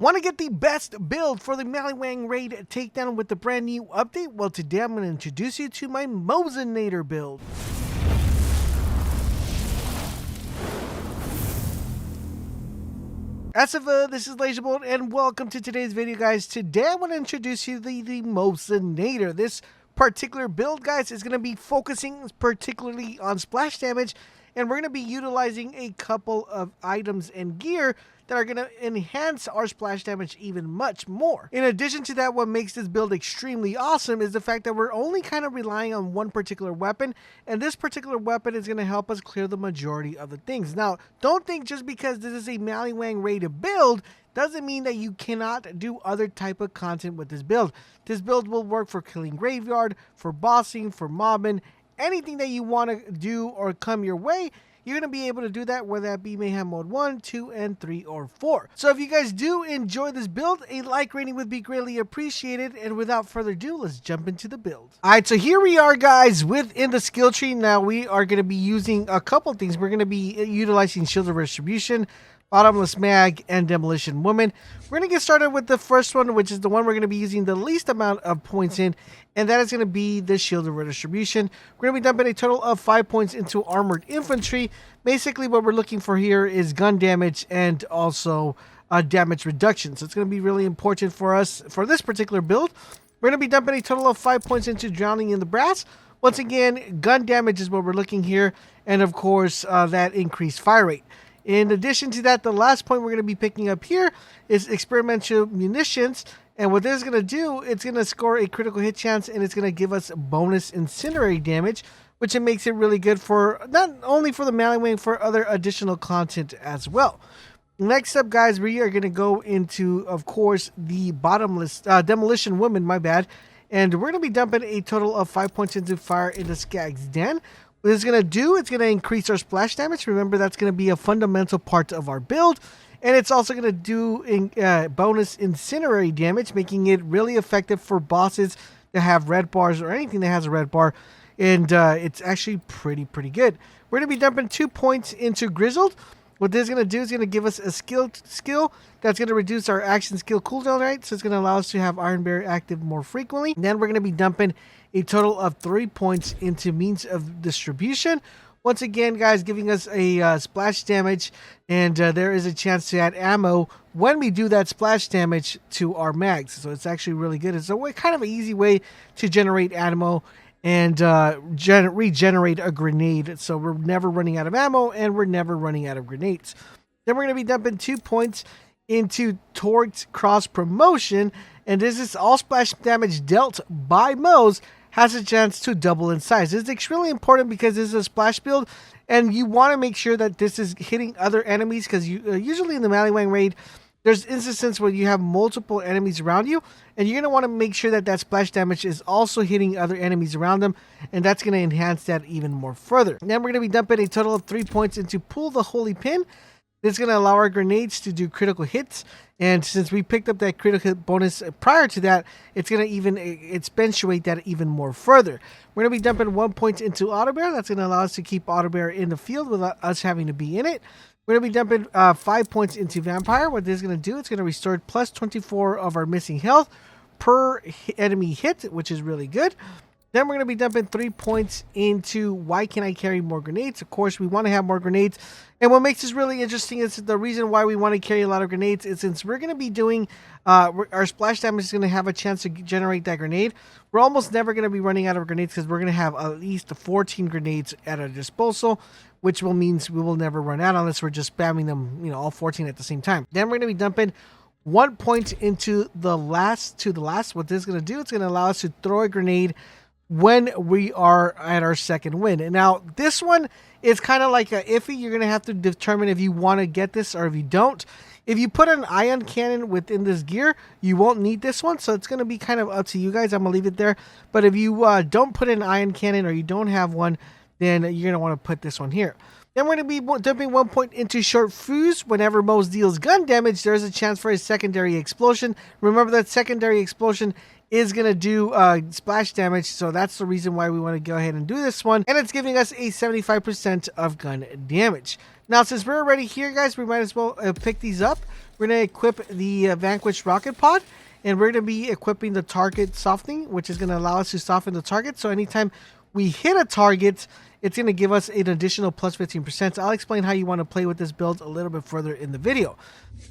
Want to get the best build for the MALIWAN Raid Takedown with the brand new update? Well, today I'm going to introduce you to my MOZETOR build. This is LaserBolt, and welcome to today's video, guys. Today I want to introduce you to the MOZETOR. This particular build, guys, is going to be focusing particularly on splash damage, and we're going to be utilizing a couple of items and gear that are going to enhance our splash damage even much more. In addition to that, what makes this build extremely awesome is the fact that we're only kind of relying on one particular weapon, and this particular weapon is going to help us clear the majority of the things. Now, don't think just because this is a MALIWAN rated build doesn't mean that you cannot do other type of content with this build. This build will work for killing graveyard, for bossing, for mobbing, anything that you want to do or come your way. You're going to be able to do that, whether that be Mayhem mode 1, 2, and 3, or 4. So if you guys do enjoy this build, a like rating would be greatly appreciated. And without further ado, let's jump into the build. Alright, so here we are, guys, within the skill tree. Now we are going to be using a couple things. We're going to be utilizing Shield of Retribution, Bottomless Mag, and Demolition Woman. We're going to get started with the first one, which is the one we're going to be using the least amount of points in, and that is going to be the Shield of Redistribution. We're going to be dumping a total of 5 points into Armored Infantry. Basically, what we're looking for here is gun damage and also damage reduction. So it's going to be really important for us for this particular build. We're going to be dumping a total of 5 points into Drowning in the Brass. Once again, gun damage is what we're looking here, and of course, that increased fire rate. In addition to that, the last point we're going to be picking up here is experimental munitions. And what this is going to do, it's going to score a critical hit chance, and it's going to give us bonus incendiary damage, which it makes it really good for not only for the MALIWAN, for other additional content as well. Next up, guys, we are going to go into, of course, the bottomless demolition woman, my bad. And we're going to be dumping a total of 5 points into Fire in the Skag's Den. What it's going to do, it's going to increase our splash damage. Remember, that's going to be a fundamental part of our build. And it's also going to do bonus incendiary damage, making it really effective for bosses that have red bars or anything that has a red bar. And it's actually pretty good. We're going to be dumping 2 points into Grizzled. What this is going to do is going to give us a skill that's going to reduce our action skill cooldown rate. So it's going to allow us to have Iron Barrier active more frequently. And then we're going to be dumping a total of 3 points into Means of Distribution. Once again, guys, giving us a splash damage, and there is a chance to add ammo when we do that splash damage to our mags. So it's actually really good. It's a kind of an easy way to generate ammo and regenerate a grenade. So we're never running out of ammo, and we're never running out of grenades. Then we're going to be dumping 2 points into Torqued Cross Promotion, and this is all splash damage dealt by Moze has a chance to double in size. This is extremely important because this is a splash build, and you want to make sure that this is hitting other enemies, because you usually in the MALIWAN raid, there's instances where you have multiple enemies around you, and you're going to want to make sure that that splash damage is also hitting other enemies around them, and that's going to enhance that even more further. And then we're going to be dumping a total of 3 points into Pull the Holy Pin. This is going to allow our grenades to do critical hits, and since we picked up that critical hit bonus prior to that, it's going to even accentuate that even more further. We're going to be dumping 1 point into Auto Bear. That's going to allow us to keep Auto Bear in the field without us having to be in it. We're going to be dumping 5 points into Vampire. What this is going to do, it's going to restore plus 24 of our missing health per enemy hit, which is really good. Then we're going to be dumping 3 points into Why Can I Carry More Grenades? Of course, we want to have more grenades. And what makes this really interesting is the reason why we want to carry a lot of grenades is since we're going to be doing, our splash damage is going to have a chance to generate that grenade. We're almost never going to be running out of grenades because we're going to have at least 14 grenades at our disposal, which will means we will never run out unless we're just spamming them, all 14 at the same time. Then we're going to be dumping 1 point into the last. What this is going to do, it's going to allow us to throw a grenade when we are at our second win. And now this one is kind of like a iffy. You're going to have to determine if you want to get this or if you don't. If you put an ion cannon within this gear, you won't need this one. So it's going to be kind of up to you guys. I'm going to leave it there. But if you don't put an ion cannon or you don't have one, then you're going to want to put this one here. Then we're going to be dumping 1 point into Short Fuse. Whenever Moze deals gun damage, there's a chance for a secondary explosion. Remember that secondary explosion is going to do splash damage, so that's the reason why we want to go ahead and do this one, and it's giving us a 75% of gun damage. Now, since we're already here, guys, we might as well pick these up. we're going to equip the Vanquished Rocket Pod, and we're going to be equipping the target softening, which is going to allow us to soften the target. So anytime we hit a target, it's going to give us an additional plus 15%. So I'll explain how you want to play with this build a little bit further in the video.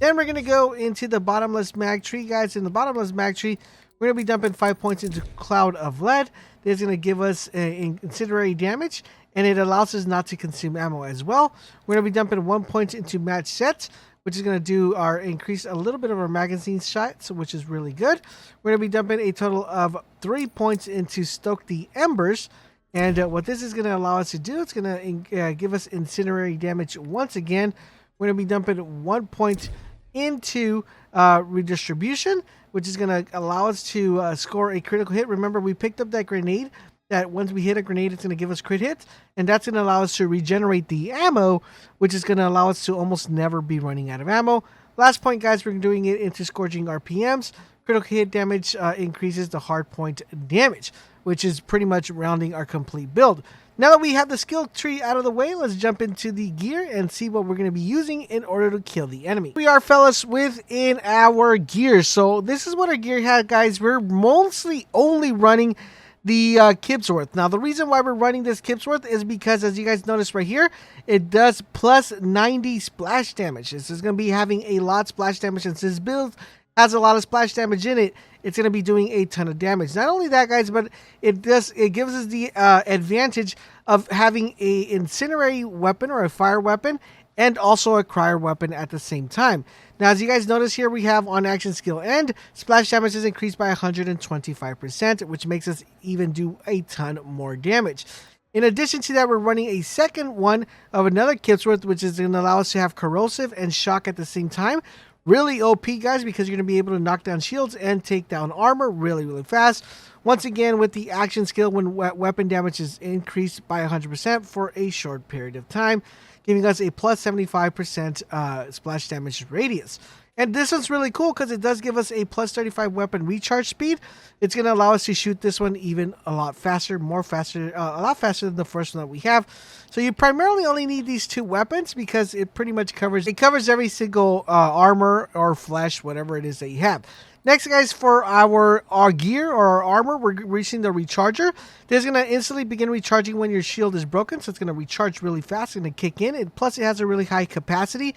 Then we're going to go into the bottomless mag tree, guys. In the bottomless mag tree, we're going to be dumping 5 points into Cloud of Lead. This is going to give us incendiary damage, and it allows us not to consume ammo as well. We're going to be dumping 1 point into match sets, which is going to do our increase a little bit of our magazine shots, which is really good. We're going to be dumping a total of 3 points into Stoke the Embers. And what this is going to allow us to do, it's going to give us incendiary damage once again. We're going to be dumping 1 point into redistribution, which is going to allow us to score a critical hit. Remember, we picked up that grenade, that once we hit a grenade, it's going to give us crit hits. And that's going to allow us to regenerate the ammo, which is going to allow us to almost never be running out of ammo. Last point, guys, we're doing it into scourging RPMs. Critical hit damage increases the hard point damage, which is pretty much rounding our complete build. Now that we have the skill tree out of the way, let's jump into the gear and see what we're going to be using in order to kill the enemy. We are, fellas, within our gear. So this is what our gear has, guys. We're mostly only running the Kipsworth. Now, the reason why we're running this Kipsworth is because, as you guys notice right here, it does plus 90 splash damage. This is going to be having a lot of splash damage, since this build has a lot of splash damage in it. It's going to be doing a ton of damage. Not only that, guys, but it gives us the advantage of having a incendiary weapon or a fire weapon and also a cryo weapon at the same time. Now, as you guys notice here, we have on action skill end, splash damage is increased by 125%, which makes us even do a ton more damage. In addition to that, we're running a second one of another Kipsworth, which is going to allow us to have corrosive and shock at the same time. Really OP, guys, because you're going to be able to knock down shields and take down armor really, really fast. Once again, with the action skill, when weapon damage is increased by 100% for a short period of time, giving us a plus 75% splash damage radius. And this one's really cool because it does give us a plus 35 weapon recharge speed. It's going to allow us to shoot this one even a lot faster, a lot faster than the first one that we have. So you primarily only need these two weapons because it pretty much covers every single armor or flesh, whatever it is that you have. Next, guys, for our gear or our armor, we're reaching the recharger. This is going to instantly begin recharging when your shield is broken, so it's going to recharge really fast. It's going to kick in, and plus it has a really high capacity.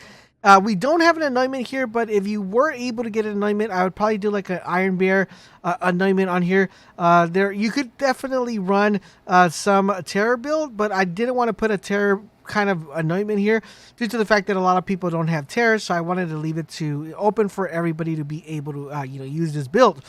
We don't have an anointment here, but if you were able to get an anointment, I would probably do like an Iron Bear anointment on here. You could definitely run some terror build, but I didn't want to put a terror kind of anointment here due to the fact that a lot of people don't have terror, so I wanted to leave it to open for everybody to be able to use this build.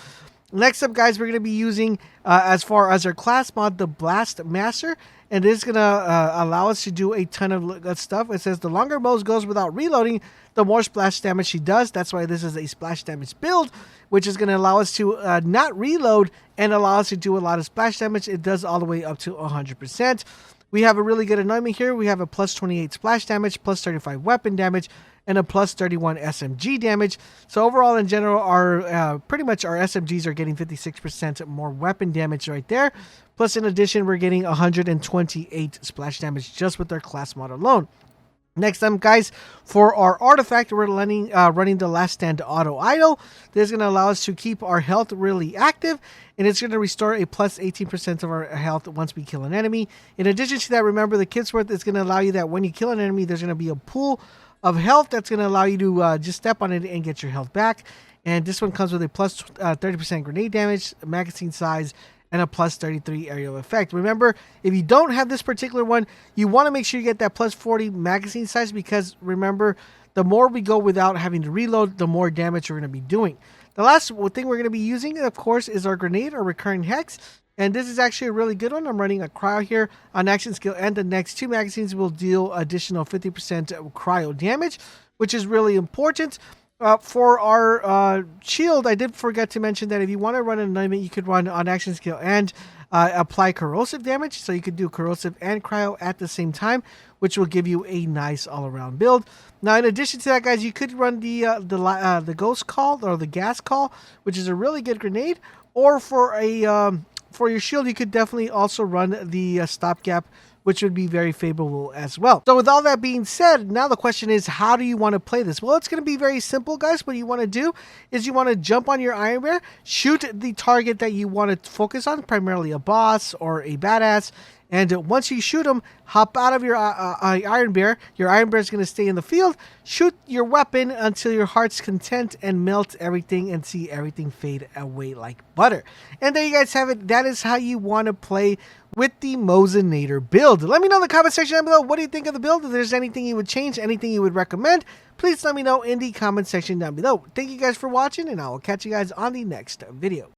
Next up, guys, we're going to be using, as far as our class mod, the Blast Master. And this is going to allow us to do a ton of good stuff. It says the longer Moze goes without reloading, the more splash damage she does. That's why this is a splash damage build, which is going to allow us to not reload and allow us to do a lot of splash damage. It does all the way up to 100%. We have a really good anointment here. We have a plus 28 splash damage, plus 35 weapon damage, and a plus 31 SMG damage. So overall, in general, our pretty much our SMGs are getting 56% more weapon damage right there. Plus, in addition, we're getting 128 splash damage just with our class mod alone. Next up, guys, for our artifact, we're running the Last Stand Auto Idle. This is going to allow us to keep our health really active, and it's going to restore a plus 18% of our health once we kill an enemy. In addition to that, remember, the Kipsworth is going to allow you that when you kill an enemy, there's going to be a pool of health that's going to allow you to just step on it and get your health back. And this one comes with a plus 30% grenade damage, magazine size, and a plus 33 aerial effect. Remember, if you don't have this particular one, you want to make sure you get that plus 40 magazine size, because remember, the more we go without having to reload, the more damage we're going to be doing. The last thing we're going to be using, of course, is our grenade or recurring hex. And this is actually a really good one. I'm running a cryo here on action skill, and the next two magazines will deal additional 50% cryo damage, which is really important. For our shield, I did forget to mention that if you want to run an anointment, you could run on action skill and apply corrosive damage. So you could do corrosive and cryo at the same time, which will give you a nice all-around build. Now, in addition to that, guys, you could run the ghost call or the gas call, which is a really good grenade. Or for your shield, you could definitely also run the stopgap, which would be very favorable as well. So with all that being said, now the question is, how do you want to play this? Well, it's going to be very simple, guys. What you want to do is you want to jump on your Iron Bear, shoot the target that you want to focus on, primarily a boss or a badass. And once you shoot him, hop out of your Iron Bear. Your Iron Bear is going to stay in the field. Shoot your weapon until your heart's content and melt everything and see everything fade away like butter. And there you guys have it. That is how you want to play with the MOZETOR build. Let me know in the comment section down below, what do you think of the build? If there's anything you would change, anything you would recommend, please let me know in the comment section down below. Thank you guys for watching, and I will catch you guys on the next video.